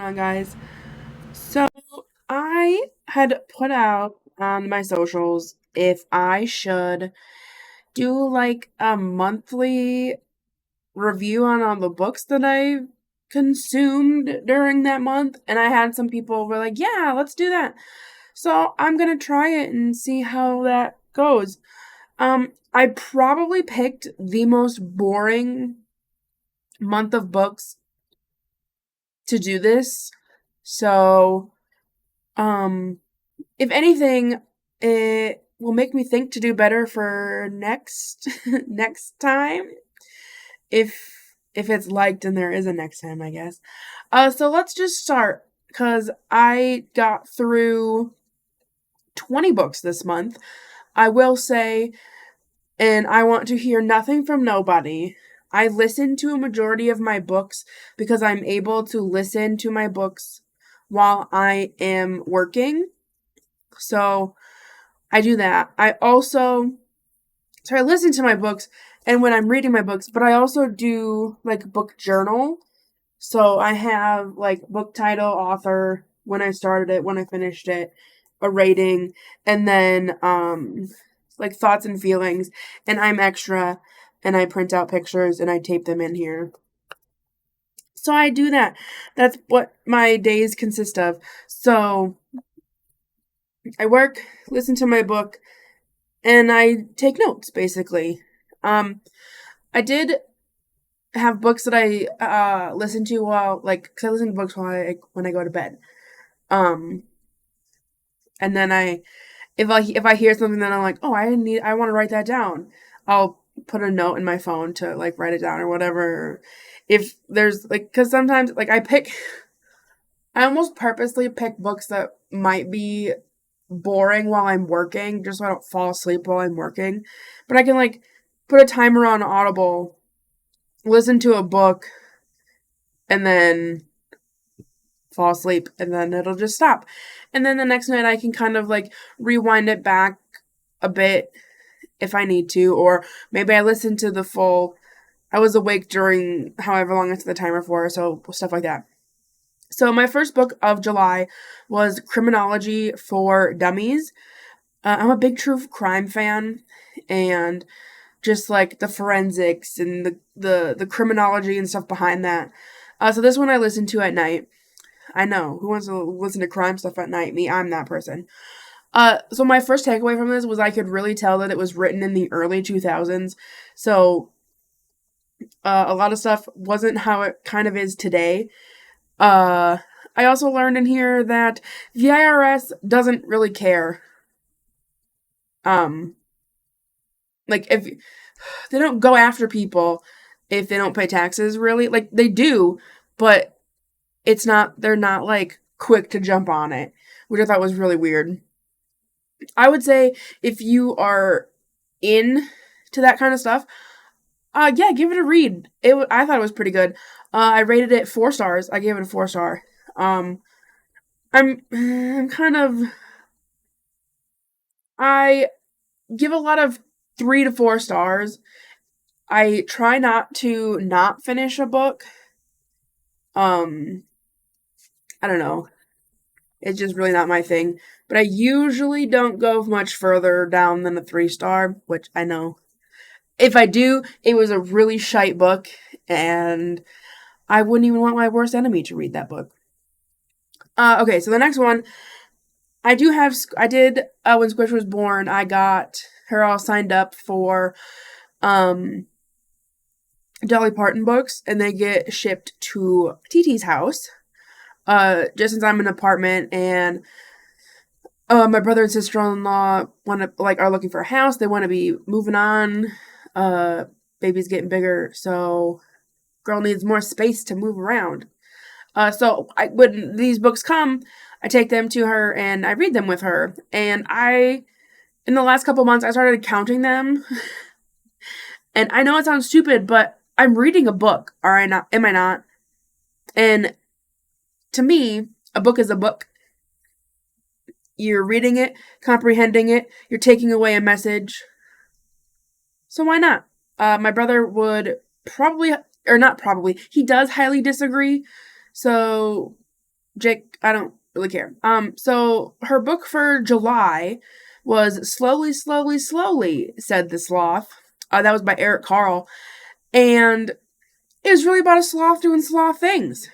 on, guys? So, I had put out on my socials if I should do like a monthly review on all the books that I consumed during that month. And I had some people were like, yeah, let's do that. So, I'm going to try it and see how that goes. I probably picked the most boring month of books to do this. So, Um, if anything, it will make me think to do better for next next time. If it's liked and there is a next time, I guess. So let's just start because I got through 20 books this month. I will say, and I want to hear nothing from nobody. I listen to a majority of my books because I'm able to listen to my books while I am working. So I do that. I listen to my books and when I'm reading my books, but I also do like book journal. So I have like book title, author, when I started it, when I finished it, a rating, and then like thoughts and feelings, and I'm extra and I print out pictures and I tape them in here. So I do that. That's what my days consist of. So I work, listen to my book, and I take notes basically. Um, I did have books that I listen to while cause I listen to books when I go to bed. Um, and then if I hear something that I'm like, oh, I want to write that down. I'll put a note in my phone to like write it down or whatever. If there's like, cause sometimes like I almost purposely pick books that might be boring while I'm working, just so I don't fall asleep while I'm working. But I can like put a timer on Audible, listen to a book, and then fall asleep, and then it'll just stop. And then the next night I can kind of like rewind it back a bit if I need to, or maybe I listen to the full. I was awake during however long I set the timer for, so stuff like that. So my first book of July was Criminology for Dummies. I'm a big true crime fan, and just like the forensics and the criminology and stuff behind that. So this one I listen to at night. I know who wants to listen to crime stuff at night. Me, I'm that person. So my first takeaway from this was I could really tell that it was written in the early 2000s. So a lot of stuff wasn't how it kind of is today. Uh, I also learned in here that the IRS doesn't really care. Um, like if they don't go after people if they don't pay taxes, really. Like they do, but they're not like quick to jump on it, which I thought was really weird. I would say if you are in to that kind of stuff, yeah, give it a read. I thought it was pretty good. I rated it 4 stars. I gave it a 4 star. Um, I'm kind of I give a lot of 3 to 4 stars. I try not to not finish a book. Um, I don't know. It's just really not my thing. But I usually don't go much further down than a 3 star, which I know. If I do, it was a really shite book, and I wouldn't even want my worst enemy to read that book. Okay, so the next one, I did, when Squish was born, I got her all signed up for, um, Dolly Parton books, and they get shipped to TT's house. Just since I'm in an apartment, and my brother and sister-in-law want to are looking for a house. They want to be moving on. Uh, Baby's getting bigger, so girl needs more space to move around. When these books come, I take them to her and I read them with her. And in the last couple months, I started counting them. And I know it sounds stupid, but I'm reading a book. Are I not? Am I not? And to me, a book is a book. You're reading it, comprehending it, you're taking away a message. So why not? My brother would probably, or not probably, he does highly disagree. So Jake, I don't really care. So her book for July was Slowly, Slowly, Slowly, Said the Sloth. That was by Eric Carle. And it was really about a sloth doing sloth things.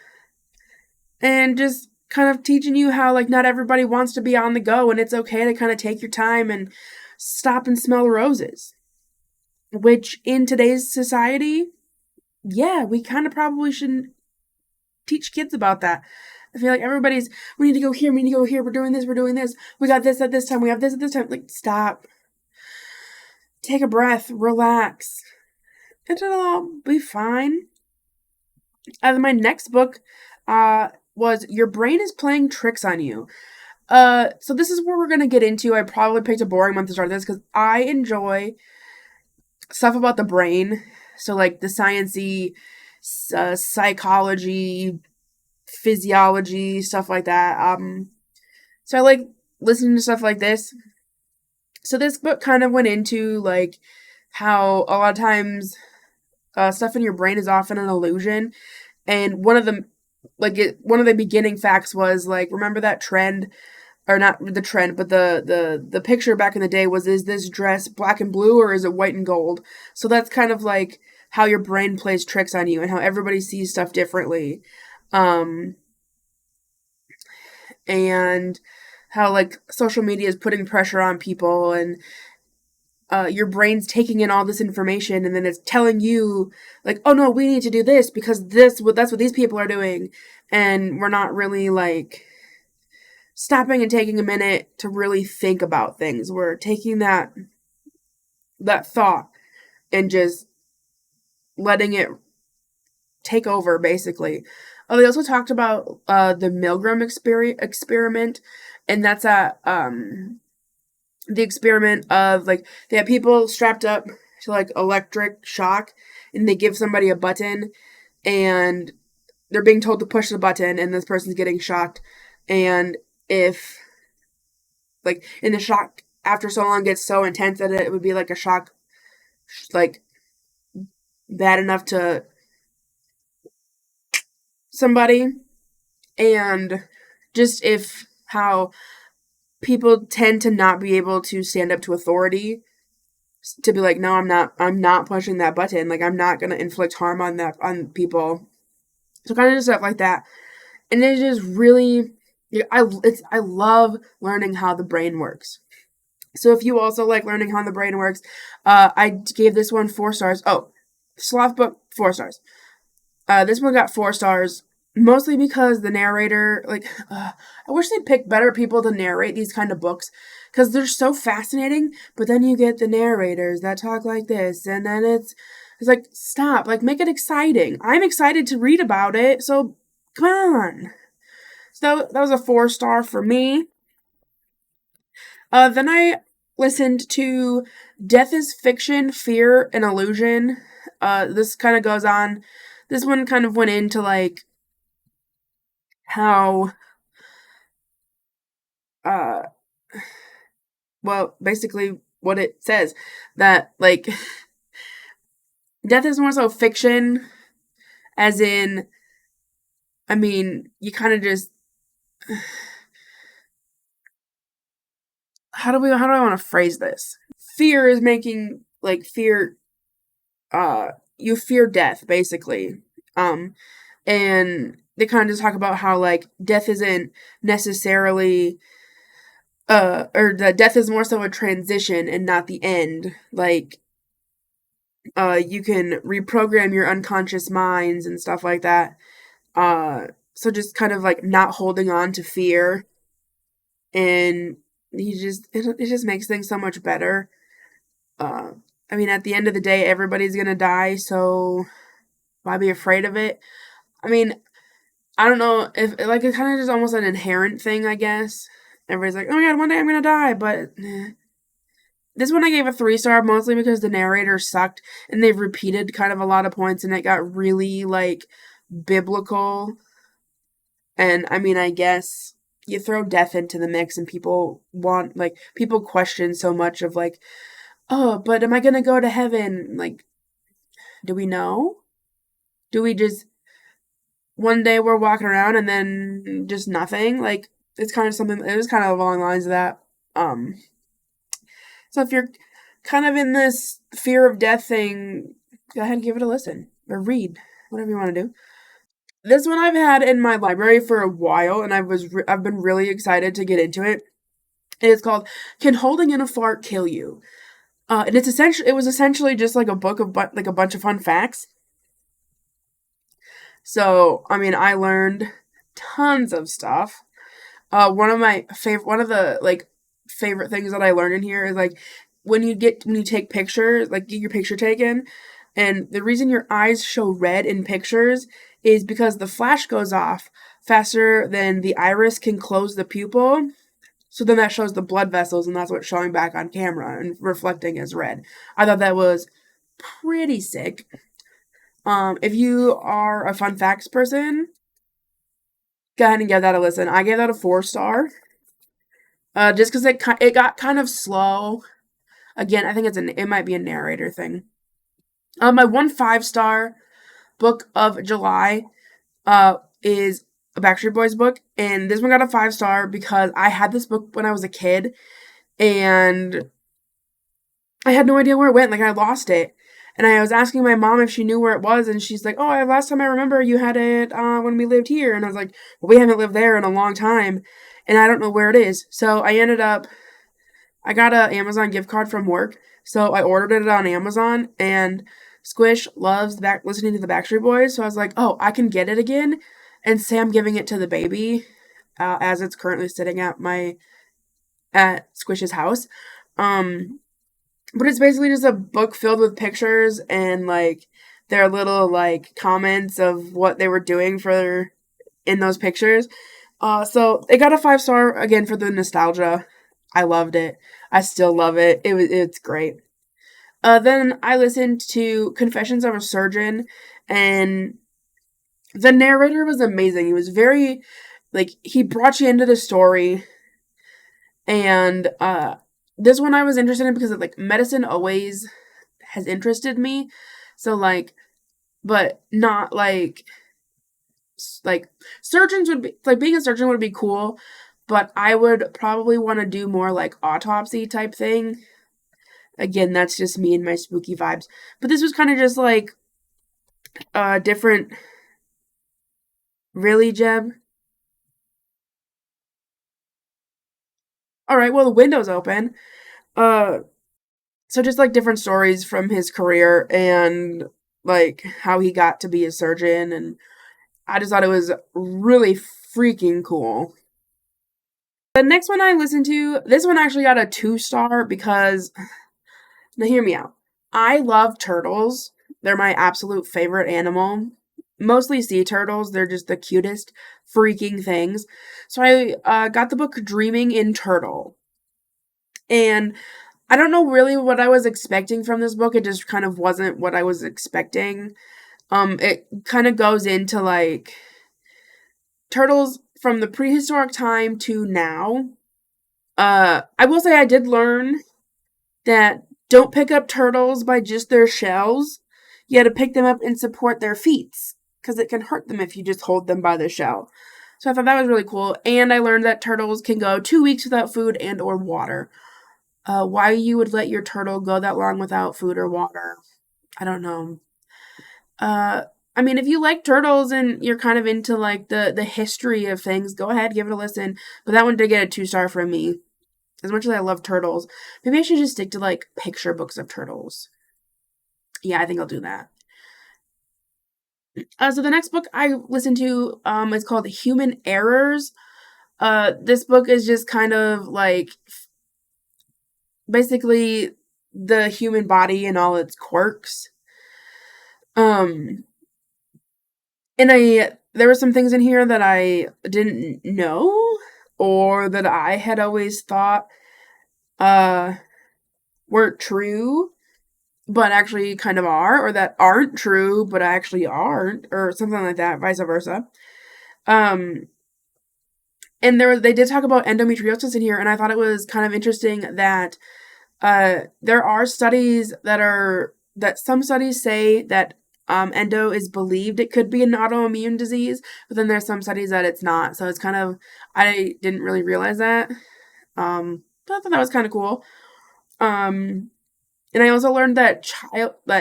And just kind of teaching you how, like, not everybody wants to be on the go, and it's okay to kind of take your time and stop and smell roses. Which, in today's society, yeah, we kind of probably shouldn't teach kids about that. I feel like everybody's, we need to go here, we need to go here, we're doing this, we got this at this time, we have this at this time. Like, stop. Take a breath, relax. It'll all be fine. My next book was Your Brain is Playing Tricks on You. So this is where we're going to get into. I probably picked a boring month to start this because I enjoy stuff about the brain. So, like, the science-y, psychology, physiology, stuff like that. So I like listening to stuff like this. So this book kind of went into, like, how a lot of times stuff in your brain is often an illusion. And one of the beginning facts was, like, remember that trend, or not the trend, but the picture back in the day was, is this dress black and blue or is it white and gold? So that's kind of like how your brain plays tricks on you and how everybody sees stuff differently. And how, like, social media is putting pressure on people, and your brain's taking in all this information, and then it's telling you, like, oh no, we need to do this because that's what these people are doing, and we're not really, like, stopping and taking a minute to really think about things. We're taking that thought and just letting it take over, basically. They also talked about the Milgram experiment, and that's the experiment of, like, they have people strapped up to, like, electric shock, and they give somebody a button, and they're being told to push the button, and this person's getting shocked, and if, like, and the shock after so long gets so intense that it would be like a shock, like, bad enough to somebody, and just if how people tend to not be able to stand up to authority, to be like, no, I'm not pushing that button, like, I'm not gonna inflict harm on people. So kind of just stuff like that. And it's just really, I love learning how the brain works. So if you also like learning how the brain works, I gave this one 4 stars. Oh, Sloth book, 4 stars. This one got 4 stars. Mostly because the narrator, like, I wish they picked better people to narrate these kind of books, because they're so fascinating, but then you get the narrators that talk like this, and then it's like, stop, like, make it exciting. I'm excited to read about it, so come on. So that was a 4 star for me. Then I listened to Death is Fiction, Fear and Illusion. This kind of goes on. This one kind of went into, like, how, well, basically what it says, that, like, death is more so fiction, as in, I mean, you kind of just, how do I want to phrase this? Fear is making, like, you fear death, basically. And they kind of just talk about how, like, death isn't necessarily, or that death is more so a transition and not the end. Like, you can reprogram your unconscious minds and stuff like that. So just kind of, like, not holding on to fear, and it just makes things so much better. I mean, at the end of the day, everybody's gonna die, so why be afraid of it? I mean, I don't know if, like, it's kind of just almost an inherent thing, I guess. Everybody's like, oh my god, one day I'm gonna die, but this one I gave a 3 star, mostly because the narrator sucked, and they've repeated kind of a lot of points, and it got really, like, biblical. And I mean, I guess you throw death into the mix, and people question so much of, like, oh, but am I gonna go to heaven? Like, do we know? Do we just one day we're walking around and then just nothing. Like, it's kind of something, it was kind of along the lines of that. So if you're kind of in this fear of death thing, go ahead and give it a listen or read, whatever you want to do. This one I've had in my library for a while, and I've been really excited to get into it. It's called "Can Holding in a Fart Kill You?" And it was essentially just like a book of like a bunch of fun facts. So I mean, I learned tons of stuff. One of the like favorite things that I learned in here is like when you take pictures, like get your picture taken, and the reason your eyes show red in pictures is because the flash goes off faster than the iris can close the pupil. So then that shows the blood vessels, and that's what's showing back on camera and reflecting as red. I thought that was pretty sick. If you are a fun facts person, go ahead and give that a listen. I gave that a 4-star. Just because it got kind of slow. Again, I think it might be a narrator thing. My one 5-star book of July is a Backstreet Boys book, and this one got a 5-star because I had this book when I was a kid, and I had no idea where it went. Like, I lost it. And I was asking my mom if she knew where it was, and she's like, "Oh, last time I remember you had it when we lived here." And I was like, "Well, we haven't lived there in a long time, and I don't know where it is." So I got an Amazon gift card from work, so I ordered it on Amazon, and Squish loves listening to the Backstreet Boys, so I was like, "Oh, I can get it again," and say I'm giving it to the baby, as it's currently sitting at Squish's house. But it's basically just a book filled with pictures and like their little like comments of what they were doing in those pictures. So it got a 5-star again for the nostalgia. I loved it. I still love it. It's great. Then I listened to Confessions of a Surgeon, and the narrator was amazing. He was very like he brought you into the story, and this one I was interested in because like medicine always has interested me. So like, but not like surgeons would be like being a surgeon would be cool, but I would probably want to do more like autopsy type thing. Again, that's just me and my spooky vibes. But this was kind of just like different. Really, Jeb? All right. Well, the window's open. Uh, so just like different stories from his career and like how he got to be a surgeon, and I just thought it was really freaking cool. The next one I listened to, this one actually got a 2-star because now hear me out. I love turtles. They're my absolute favorite animal. Mostly sea turtles. They're just the cutest freaking things. So I got the book Dreaming in Turtle. And I don't know really what I was expecting from this book. It just kind of wasn't what I was expecting. It kind of goes into like turtles from the prehistoric time to now. I will say I did learn that don't pick up turtles by just their shells. You gotta pick them up and support their feet, because it can hurt them if you just hold them by the shell. So I thought that was really cool. And I learned that turtles can go 2 weeks without food and or water. Why you would let your turtle go that long without food or water, I don't know. I mean, if you like turtles and you're kind of into like the history of things, go ahead, give it a listen. But that one did get a 2-star from me. As much as I love turtles, maybe I should just stick to like picture books of turtles. Yeah, I think I'll do that. So the next book I listened to is called Human Errors. This book is just kind of like basically the human body and all its quirks. And there were some things in here that I didn't know or that I had always thought weren't true but actually kind of are, or that aren't true but actually aren't, or something like that, vice versa. And they did talk about endometriosis in here, and I thought it was kind of interesting that there are studies that some studies say that endo is believed it could be an autoimmune disease, but then there's some studies that it's not. So it's kind of, I didn't really realize that. But I thought that was kind of cool. And I also learned that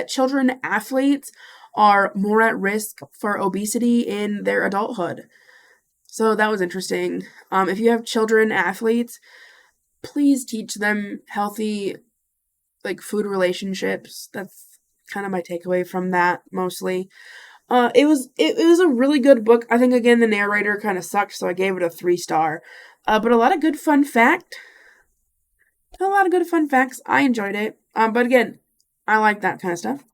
children athletes are more at risk for obesity in their adulthood. So that was interesting. If you have children athletes, please teach them healthy, like, food relationships. That's kind of my takeaway from that mostly. It was a really good book. I think again the narrator kind of sucked, so I gave it a 3-star. But a lot of good fun facts. I enjoyed it. But again, I like that kind of stuff.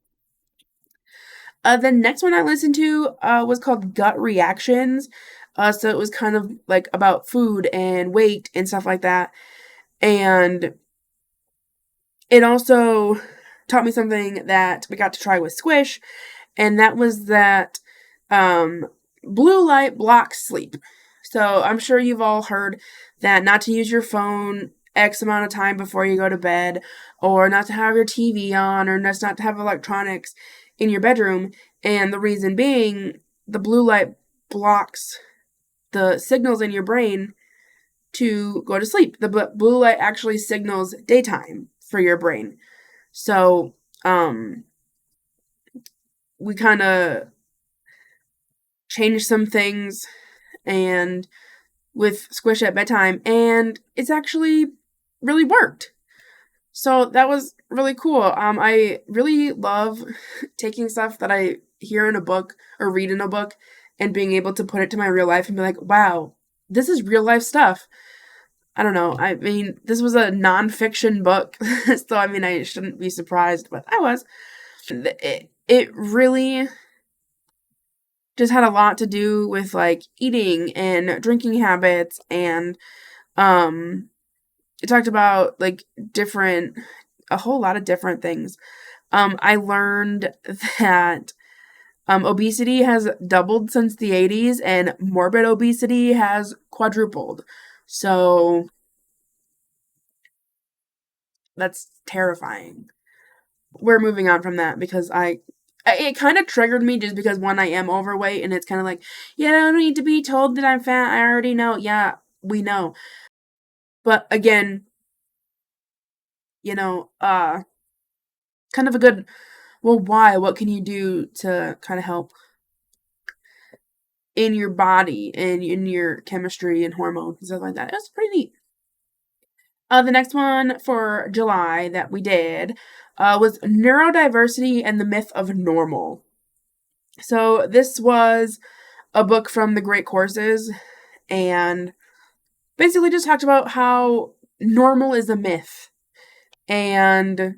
The next one I listened to was called Gut Reactions. So it was kind of like about food and weight and stuff like that. And it also taught me something that we got to try with Squish, and that was that blue light blocks sleep. So I'm sure you've all heard that not to use your phone X amount of time before you go to bed, or not to have your TV on, or just not to have electronics in your bedroom. And the reason being, the blue light blocks the signals in your brain to go to sleep. The blue light actually signals daytime for your brain. So, we kind of changed some things and with Squish at bedtime, and it's actually really worked. So that was really cool. I really love taking stuff that I hear in a book or read in a book and being able to put it to my real life and be like, wow, this is real life stuff. I don't know. I mean, this was a nonfiction book, so I mean, I shouldn't be surprised, but I was. It really just had a lot to do with like eating and drinking habits, and it talked about like a whole lot of different things. I learned that obesity has doubled since the 80s and morbid obesity has quadrupled. So that's terrifying. We're moving on from that because it kind of triggered me just because one, I am overweight, and it's kind of like, yeah, I don't need to be told that I'm fat. I already know. Yeah, we know. But again, kind of a good, well, why? What can you do to kind of help in your body and in your chemistry and hormones and stuff like that? It was pretty neat. The next one for July that we did was Neurodiversity and the Myth of Normal. So this was a book from the Great Courses, and basically just talked about how normal is a myth, and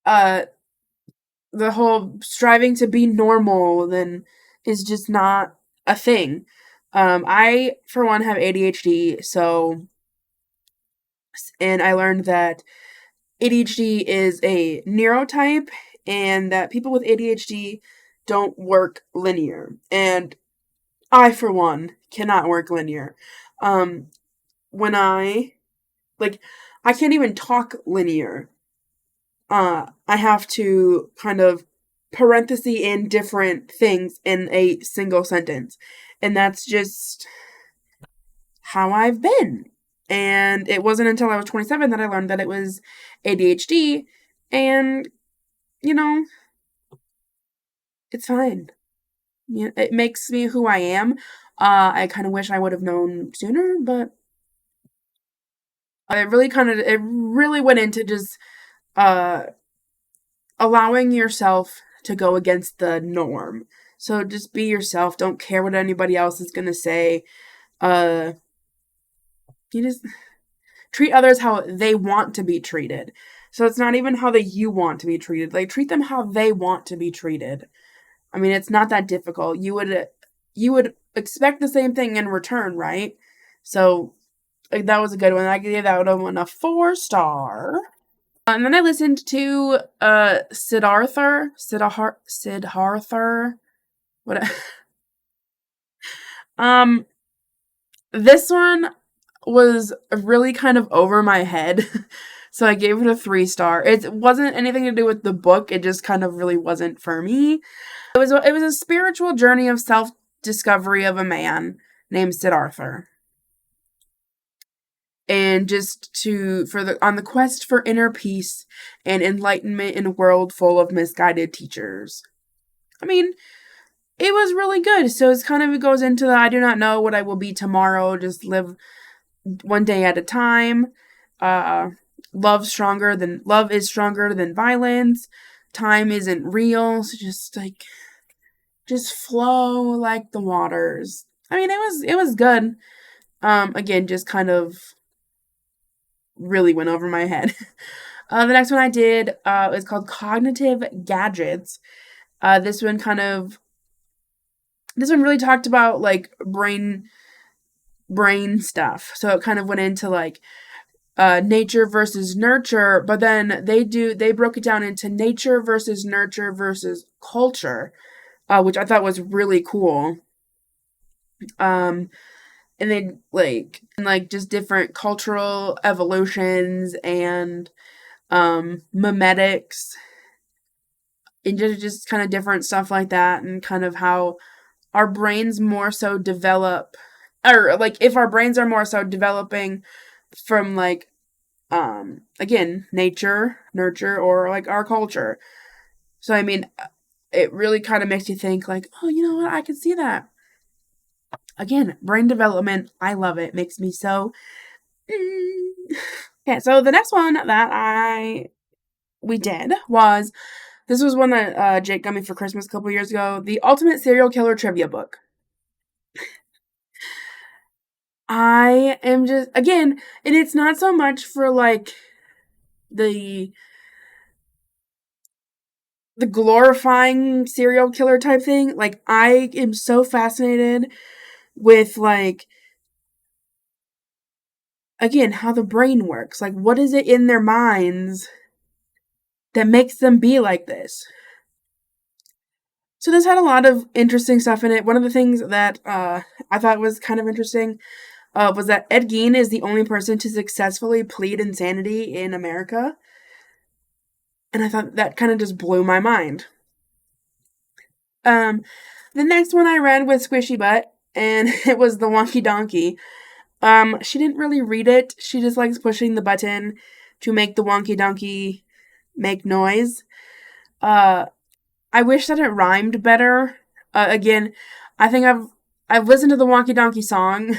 the whole striving to be normal then is just not a thing. I, for one, have ADHD, and I learned that ADHD is a neurotype, and that people with ADHD don't work linear. And I, for one, cannot work linear. When I can't even talk linear. I have to kind of parenthesis in different things in a single sentence. And that's just how I've been. And it wasn't until I was 27 that I learned that it was ADHD. And, it's fine. It makes me who I am. I kind of wish I would have known sooner, but it really went into just allowing yourself to go against the norm. So just be yourself. Don't care what anybody else is going to say. You just treat others how they want to be treated. So it's not even how you want to be treated. Like, treat them how they want to be treated. I mean, it's not that difficult. You would expect the same thing in return, right? So that was a good one. I gave that one a 4-star. And then I listened to Siddhartha. What? This one was really kind of over my head. So I gave it a 3-star. It wasn't anything to do with the book. It just kind of really wasn't for me. It was a spiritual journey of self-discovery of a man named Siddhartha. And just on the quest for inner peace and enlightenment in a world full of misguided teachers. I mean, it was really good. So it goes into the I do not know what I will be tomorrow. Just live one day at a time. Love is stronger than violence. Time isn't real. So just flow like the waters. I mean, it was good. Again, just kind of really went over my head. The next one I did is called Cognitive Gadgets. This one really talked about like brain stuff. So it kind of went into like nature versus nurture, but then they broke it down into nature versus nurture versus culture, which I thought was really cool. And then like just different cultural evolutions and memetics and just kind of different stuff like that, and kind of how our brains more so develop, or like if our brains are more so developing from like again, nature, nurture, or like our culture. So I mean, it really kind of makes you think like, oh, you know what, I can see that. Again, brain development, I love it. Makes me so Okay, so the next one that we did was, this was one that Jake got me for Christmas a couple years ago, the Ultimate Serial Killer Trivia Book. I am just, again, and it's not so much for like the glorifying serial killer type thing. Like, I am so fascinated with like, again, how the brain works. Like, what is it in their minds that makes them be like this? So this had a lot of interesting stuff in it. One of the things that I thought was kind of interesting was that Ed Gein is the only person to successfully plead insanity in America. And I thought that kind of just blew my mind. The next one I read was Squishy Butt, and it was The Wonky Donkey. She didn't really read it. She just likes pushing the button to make the Wonky Donkey make noise. I wish that it rhymed better. Again, I think I've listened to the Wonky Donkey song,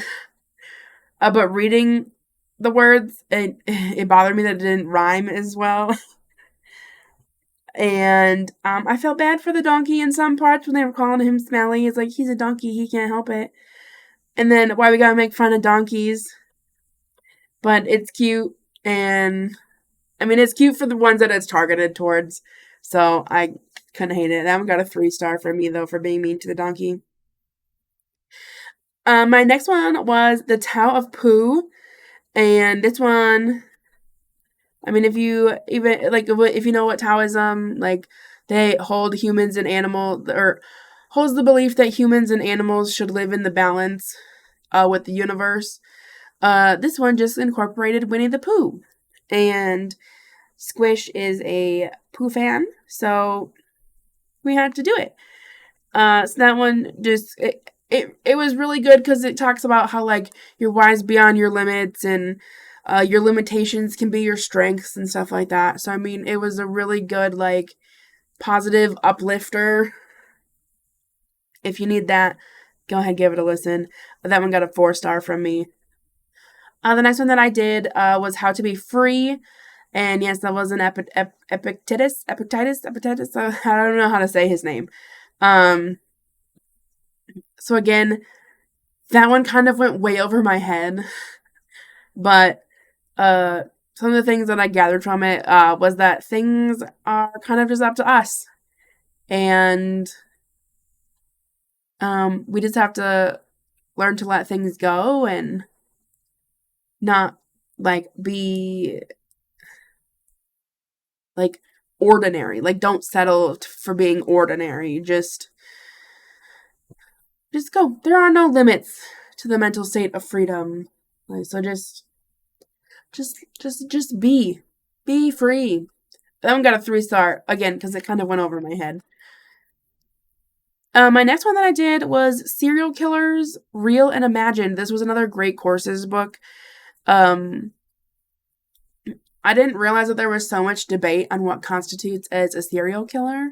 but reading the words, it bothered me that it didn't rhyme as well. And I felt bad for the donkey in some parts when they were calling him smelly. It's like, he's a donkey, he can't help it. And then why we gotta make fun of donkeys. But it's cute, and I mean, it's cute for the ones that it's targeted towards. So I couldn't hate it. That one got a 3-star for me, though, for being mean to the donkey. My next one was The Tao of Pooh. And this one, I mean, if you know what Taoism, like, they hold humans and animals, or holds the belief that humans and animals should live in the balance with the universe. This one just incorporated Winnie the Pooh. And Squish is a Pooh fan, so we had to do it. So that one just, it was really good because it talks about how, like, you're wise beyond your limits, and your limitations can be your strengths and stuff like that. So, I mean, it was a really good, like, positive uplifter. If you need that, go ahead, give it a listen. That one got a 4-star from me. The next one that I did was How to Be Free. And yes, that was an Epictetus. I don't know how to say his name. So again, that one kind of went way over my head. But some of the things that I gathered from it was that things are kind of just up to us. And we just have to learn to let things go and not, like, be, like, ordinary. Like, don't settle for being ordinary. Just go. There are no limits to the mental state of freedom. Like, so just be. Be free. That one got a 3-star, again, because it kind of went over my head. My next one that I did was Serial Killers, Real and Imagined. This was another great courses book. I didn't realize that there was so much debate on what constitutes as a serial killer.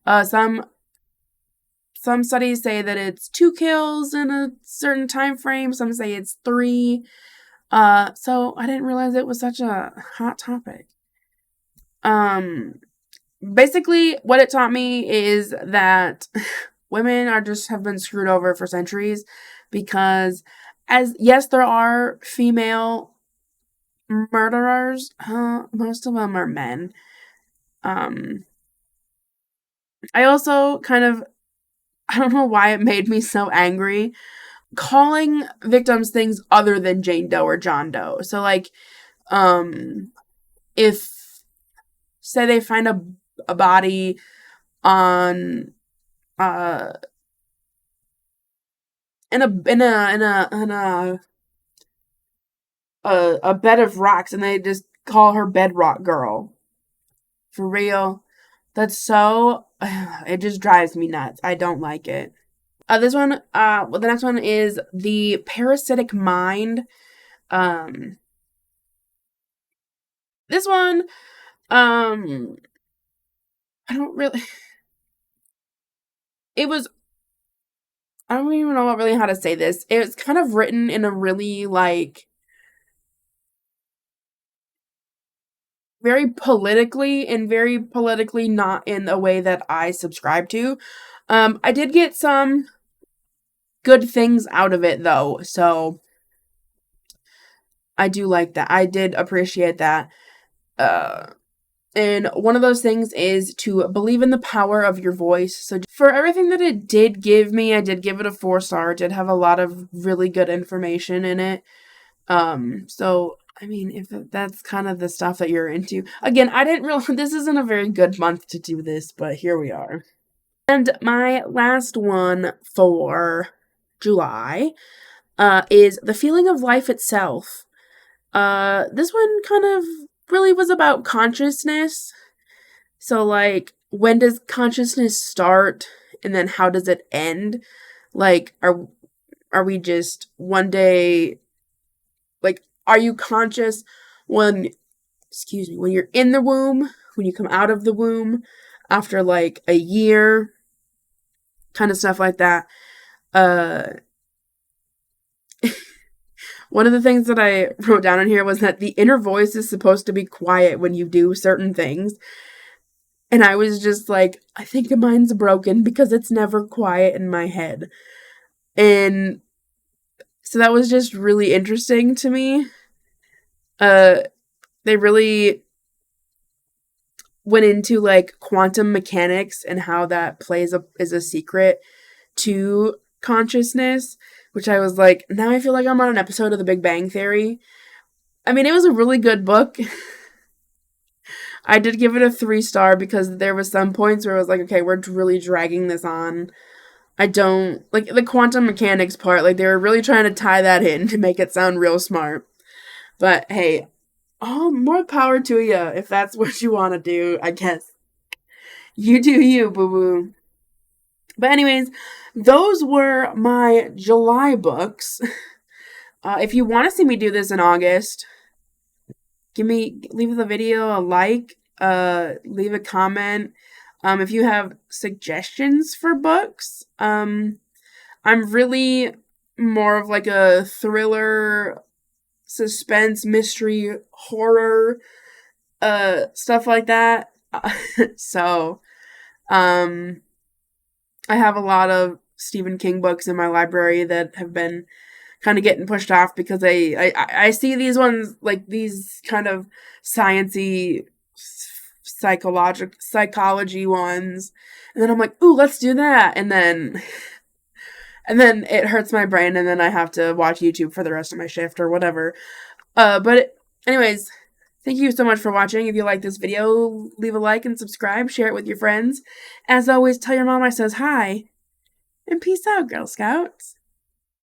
Some studies say that it's 2 kills in a certain time frame. Some say it's 3. So I didn't realize it was such a hot topic. Basically, what it taught me is that women have been screwed over for centuries, because yes, there are female murderers. Most of them are men. I also I don't know why it made me so angry, calling victims things other than Jane Doe or John Doe. So, like, if, say they find a body on, in a bed of rocks, and they just call her Bedrock Girl. For real. That's so, it just drives me nuts. I don't like it. The next one is The Parasitic Mind. This one, I don't really, I don't even know how to say this. It's kind of written in a really, like, very politically not in a way that I subscribe to. I did get some good things out of it, though, so I do like that. I did appreciate that. And one of those things is to believe in the power of your voice. So for everything that it did give me, I did give it a 4-star. It did have a lot of really good information in it. So, I mean, if that's kind of the stuff that you're into. Again, I didn't realize this isn't a very good month to do this, but here we are. And my last one for July is The Feeling of Life Itself. This one kind of really was about consciousness. So, like, when does consciousness start, and then how does it end? Like, are we just one day, like, are you conscious when you're in the womb, when you come out of the womb, after like a year, kind of stuff like that. One of the things that I wrote down in here was that the inner voice is supposed to be quiet when you do certain things. And I was just like, I think mine's broken because it's never quiet in my head. And so that was just really interesting to me. They really went into like quantum mechanics and how that is a secret to consciousness, which I was like, now I feel like I'm on an episode of The Big Bang Theory. I mean, it was a really good book. I did give it a 3-star because there was some points where I was like, okay, we're really dragging this on. I don't, like, the quantum mechanics part, like, they were really trying to tie that in to make it sound real smart. But, hey, more power to you if that's what you want to do, I guess. You do you, boo-boo. But anyways, those were my July books. If you want to see me do this in August, leave the video a like, leave a comment. If you have suggestions for books, I'm really more of like a thriller, suspense, mystery, horror, stuff like that. So, I have a lot of Stephen King books in my library that have been kind of getting pushed off because I see these ones, like these kind of sciencey psychology ones, and then I'm like, ooh, let's do that, and then it hurts my brain, and then I have to watch YouTube for the rest of my shift or whatever. But anyways, thank you so much for watching. If you like this video, leave a like and subscribe, share it with your friends. As always, tell your mom I says hi, and peace out, Girl Scouts.